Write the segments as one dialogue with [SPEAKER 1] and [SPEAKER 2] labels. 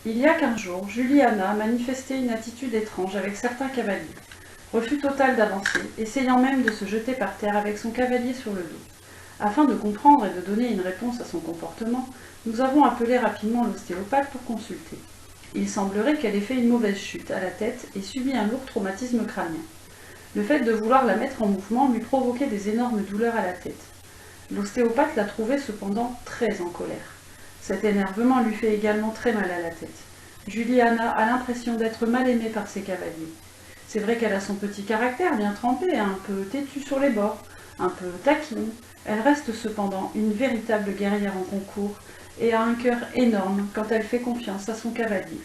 [SPEAKER 1] Il y a 15 jours, Juliana manifestait une attitude étrange avec certains cavaliers. Refus total d'avancer, essayant même de se jeter par terre avec son cavalier sur le dos. Afin de comprendre et de donner une réponse à son comportement, nous avons appelé rapidement l'ostéopathe pour consulter. Il semblerait qu'elle ait fait une mauvaise chute à la tête et subi un lourd traumatisme crânien. Le fait de vouloir la mettre en mouvement lui provoquait des énormes douleurs à la tête. L'ostéopathe l'a trouvée cependant très en colère. Cet énervement lui fait également très mal à la tête. Juliana a l'impression d'être mal aimée par ses cavaliers. C'est vrai qu'elle a son petit caractère bien trempé, un peu têtue sur les bords, un peu taquine. Elle reste cependant une véritable guerrière en concours et a un cœur énorme quand elle fait confiance à son cavalier.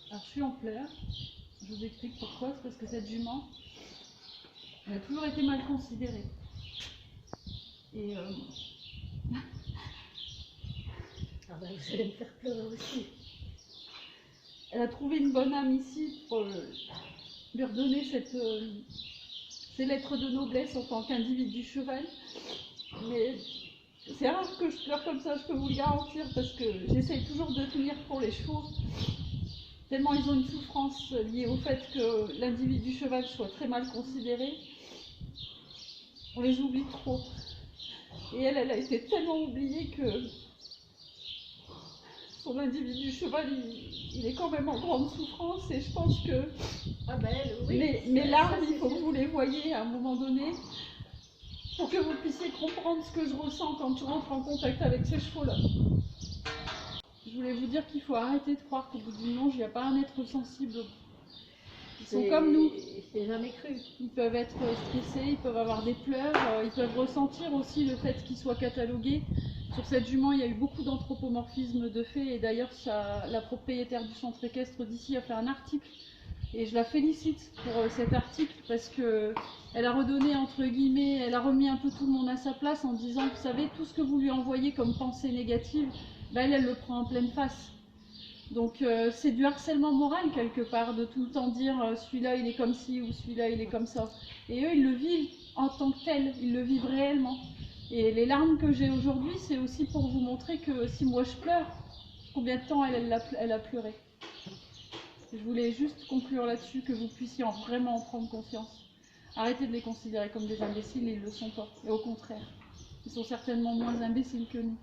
[SPEAKER 1] Alors je suis en pleurs, je vous explique pourquoi, c'est parce que cette jument, elle a toujours été mal considérée. Et
[SPEAKER 2] Ah bah vous allez me faire pleurer aussi.
[SPEAKER 1] elle a trouvé une bonne âme ici pour lui redonner ces lettres de noblesse en tant qu'individu du cheval. Mais c'est rare que je pleure comme ça, je peux vous le garantir, parce que j'essaye toujours de tenir pour les chevaux. Tellement ils ont une souffrance liée au fait que l'individu cheval soit très mal considéré, on les oublie trop. Et elle a été tellement oubliée que son individu cheval, il est quand même en grande souffrance, et je pense que
[SPEAKER 2] Ah bah oui,
[SPEAKER 1] mes larmes, il faut que vous les voyez à un moment donné, pour que vous puissiez comprendre ce que je ressens quand je rentre en contact avec ces chevaux-là. Je voulais vous dire qu'il faut arrêter de croire qu'au bout du monde, il n'y a pas un être sensible. Ils sont comme nous.
[SPEAKER 2] J'ai jamais cru.
[SPEAKER 1] Ils peuvent être stressés, ils peuvent avoir des pleurs, ils peuvent ressentir aussi le fait qu'ils soient catalogués. Sur cette jument, il y a eu beaucoup d'anthropomorphisme de fait, et d'ailleurs la propriétaire du centre équestre d'ici a fait un article, et je la félicite pour cet article, parce qu'elle a redonné, entre guillemets, elle a remis un peu tout le monde à sa place en disant, vous savez, tout ce que vous lui envoyez comme pensée négative, ben elle le prend en pleine face. Donc c'est du harcèlement moral quelque part, de tout le temps dire celui-là il est comme ci ou celui-là il est comme ça. Et eux ils le vivent en tant que tel, ils le vivent réellement. Et les larmes que j'ai aujourd'hui, c'est aussi pour vous montrer que si moi je pleure, combien de temps elle a pleuré. Je voulais juste conclure là-dessus, que vous puissiez vraiment en prendre conscience. Arrêtez de les considérer comme des imbéciles, ils ne le sont pas. Et au contraire, ils sont certainement moins imbéciles que nous.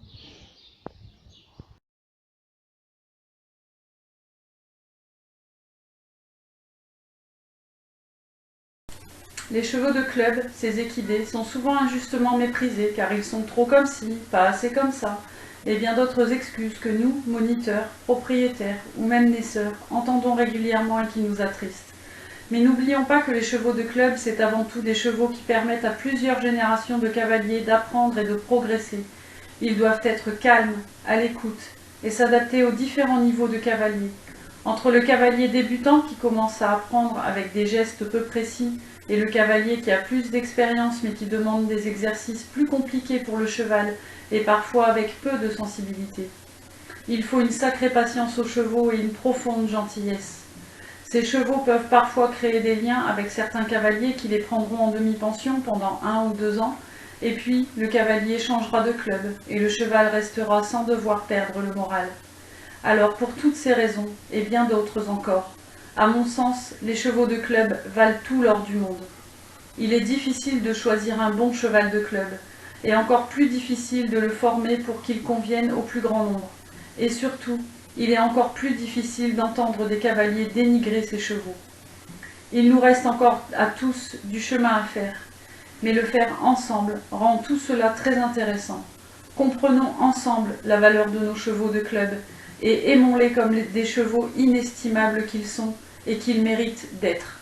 [SPEAKER 1] Les chevaux de club, ces équidés, sont souvent injustement méprisés car ils sont trop comme ci, pas assez comme ça, et bien d'autres excuses que nous, moniteurs, propriétaires ou même naisseurs, entendons régulièrement et qui nous attristent. Mais n'oublions pas que les chevaux de club, c'est avant tout des chevaux qui permettent à plusieurs générations de cavaliers d'apprendre et de progresser. Ils doivent être calmes, à l'écoute, et s'adapter aux différents niveaux de cavaliers. Entre le cavalier débutant qui commence à apprendre avec des gestes peu précis et le cavalier qui a plus d'expérience mais qui demande des exercices plus compliqués pour le cheval et parfois avec peu de sensibilité. Il faut une sacrée patience aux chevaux et une profonde gentillesse. Ces chevaux peuvent parfois créer des liens avec certains cavaliers qui les prendront en demi-pension pendant 1 ou 2 ans, et puis le cavalier changera de club et le cheval restera sans devoir perdre le moral. Alors pour toutes ces raisons, et bien d'autres encore, à mon sens, les chevaux de club valent tout l'or du monde. Il est difficile de choisir un bon cheval de club, et encore plus difficile de le former pour qu'il convienne au plus grand nombre. Et surtout, il est encore plus difficile d'entendre des cavaliers dénigrer ces chevaux. Il nous reste encore à tous du chemin à faire, mais le faire ensemble rend tout cela très intéressant. Comprenons ensemble la valeur de nos chevaux de club et aimons-les comme des chevaux inestimables qu'ils sont et qu'ils méritent d'être.